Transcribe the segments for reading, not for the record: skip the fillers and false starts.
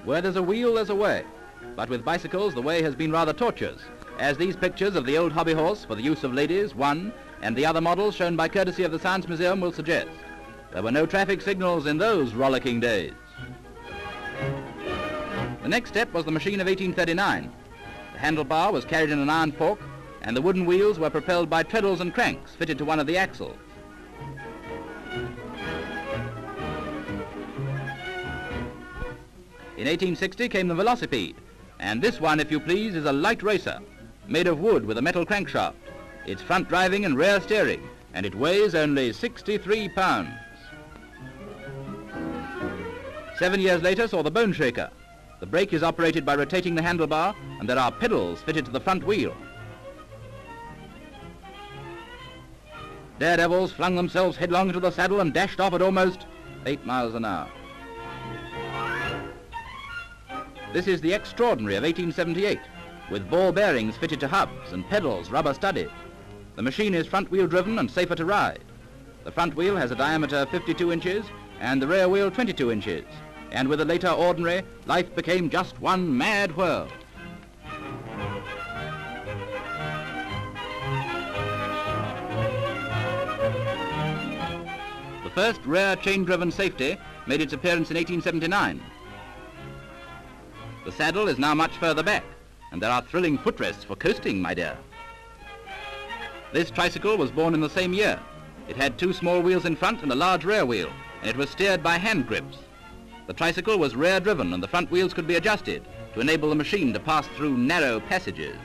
Where there's a wheel, there's a way. But with bicycles, the way has been rather tortuous, as these pictures of the old hobby horse for the use of ladies, one, and the other models shown by courtesy of the Science Museum will suggest. There were no traffic signals in those rollicking days. The next step was the machine of 1839. The handlebar was carried in an iron fork, and the wooden wheels were propelled by treadles and cranks fitted to one of the axles. In 1860 came the velocipede, and this one, if you please, is a light racer, made of wood with a metal crankshaft. It's front driving and rear steering, and it weighs only 63 pounds. 7 years later saw the bone shaker. The brake is operated by rotating the handlebar, and there are pedals fitted to the front wheel. Daredevils flung themselves headlong into the saddle and dashed off at almost 8 miles an hour. This is the Extraordinary of 1878, with ball bearings fitted to hubs and pedals rubber-studded. The machine is front-wheel driven and safer to ride. The front wheel has a diameter of 52 inches and the rear wheel 22 inches. And with the later Ordinary, life became just one mad whirl. The first rear chain-driven safety made its appearance in 1879. The saddle is now much further back, and there are thrilling footrests for coasting, my dear. This tricycle was born in the same year. It had 2 small wheels in front and a large rear wheel, and it was steered by hand grips. The tricycle was rear-driven, and the front wheels could be adjusted to enable the machine to pass through narrow passages.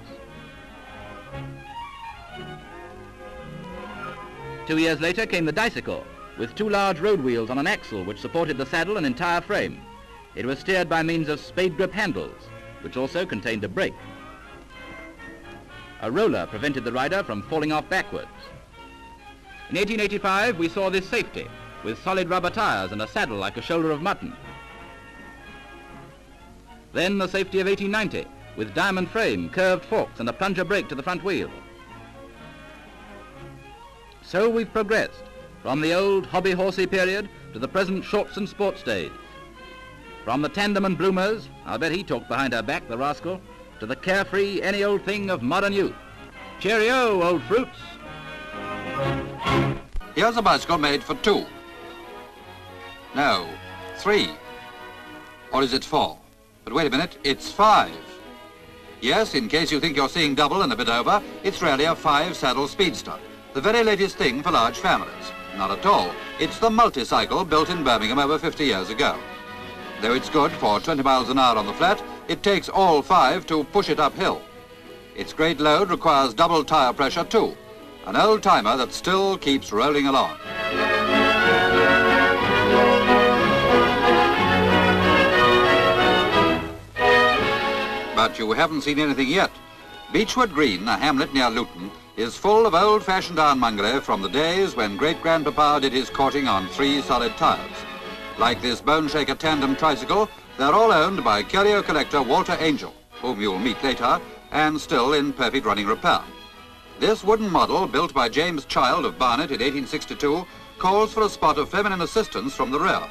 2 years later came the dicycle, with 2 large road wheels on an axle which supported the saddle and entire frame. It was steered by means of spade grip handles, which also contained a brake. A roller prevented the rider from falling off backwards. In 1885, we saw this safety, with solid rubber tires and a saddle like a shoulder of mutton. Then the safety of 1890, with diamond frame, curved forks, and a plunger brake to the front wheel. So we've progressed from the old hobby horsey period to the present shorts and sports days. From the tandem and bloomers, I'll bet he talked behind her back, the rascal, to the carefree, any old thing of modern youth. Cheerio, old fruits. Here's a bicycle made for 2. No, 3. Or is it 4? But wait a minute, it's 5. Yes, in case you think you're seeing double and a bit over, it's really a 5-saddle speedster. The very latest thing for large families. Not at all. It's the multi-cycle built in Birmingham over 50 years ago. Though it's good for 20 miles an hour on the flat, it takes all 5 to push it uphill. Its great load requires double tire pressure too. An old timer that still keeps rolling along. But you haven't seen anything yet. Beechwood Green, a hamlet near Luton, is full of old-fashioned ironmongery from the days when great-grandpapa did his courting on 3 solid tires. Like this bone shaker tandem tricycle, they're all owned by curio collector Walter Angel, whom you'll meet later, and still in perfect running repair. This wooden model, built by James Child of Barnet in 1862, calls for a spot of feminine assistance from the rear.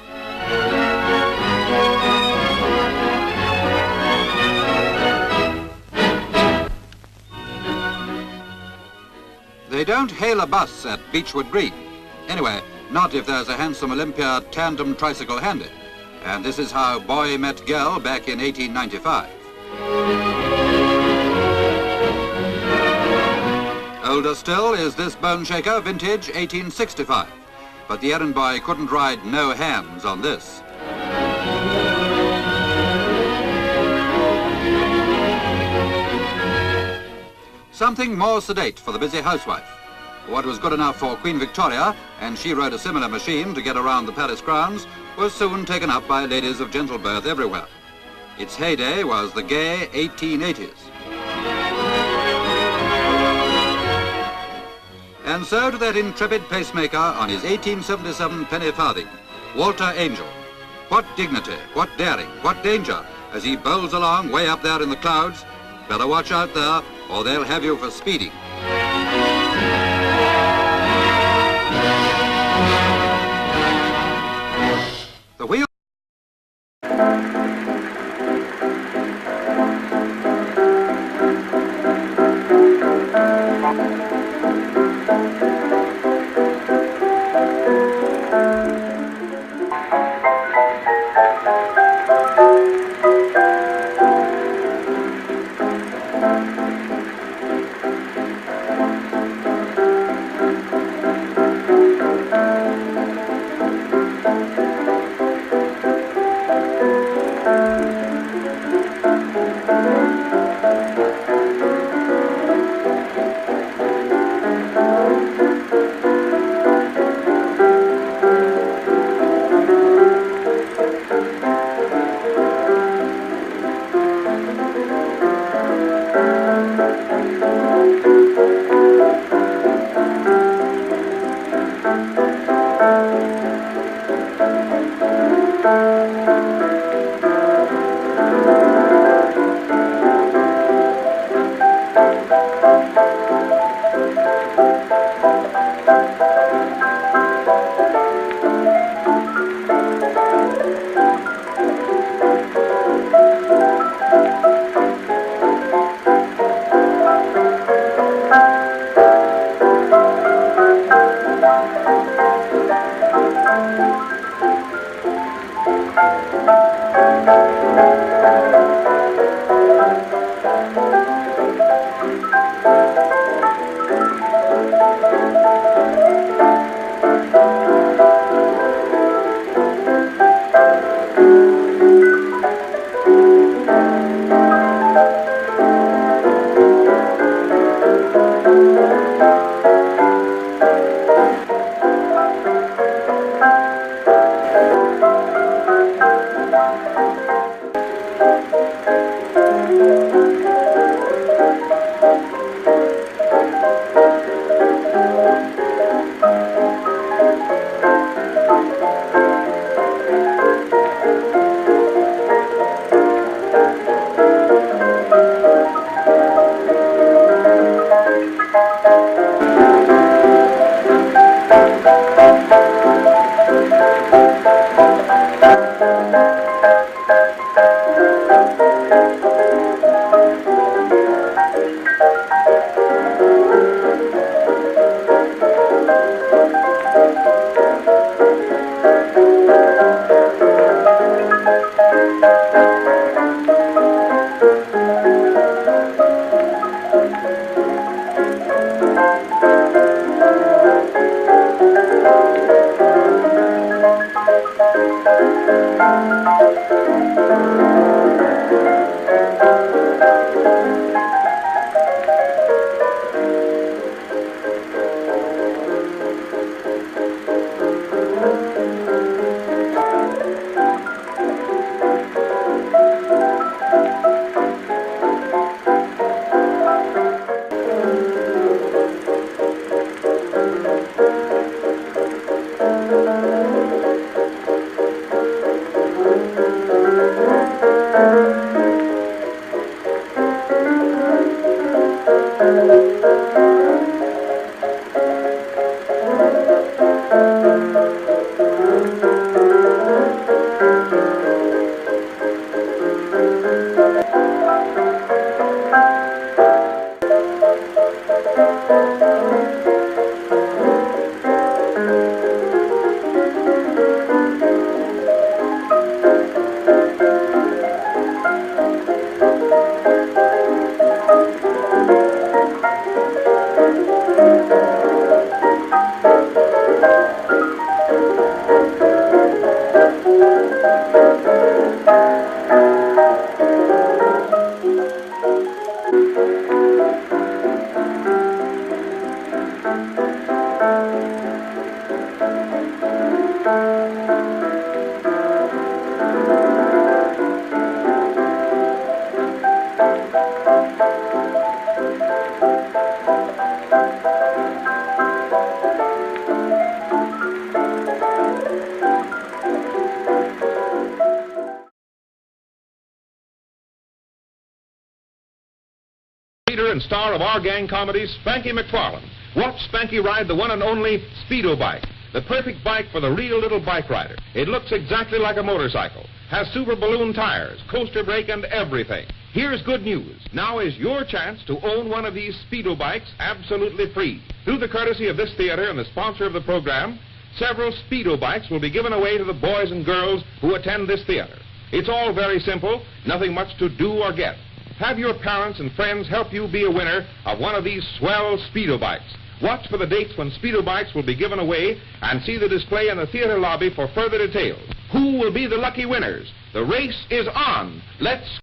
They don't hail a bus at Beechwood Green. Anyway, not if there's a handsome Olympia tandem tricycle handy. And this is how boy met girl back in 1895. Older still is this bone shaker, vintage 1865. But the errand boy couldn't ride no hands on this. Something more sedate for the busy housewife. What was good enough for Queen Victoria, and she rode a similar machine to get around the palace grounds, was soon taken up by ladies of gentle birth everywhere. Its heyday was the gay 1880s. And so to that intrepid pacemaker on his 1877 penny farthing, Walter Angel. What dignity, what daring, what danger as he bowls along way up there in the clouds. Better watch out there, or they'll have you for speeding. Leader and star of our gang comedies, Spanky McFarlane. Watch Spanky ride the one and only Speedo bike, the perfect bike for the real little bike rider. It looks exactly like a motorcycle, has super balloon tires, coaster brake, and everything. Here's good news. Now is your chance to own one of these Speedo bikes absolutely free. Through the courtesy of this theater and the sponsor of the program, several Speedo bikes will be given away to the boys and girls who attend this theater. It's all very simple, nothing much to do or get. Have your parents and friends help you be a winner of one of these swell Speedo bikes. Watch for the dates when Speedo bikes will be given away and see the display in the theater lobby for further details. Who will be the lucky winners? The race is on. Let's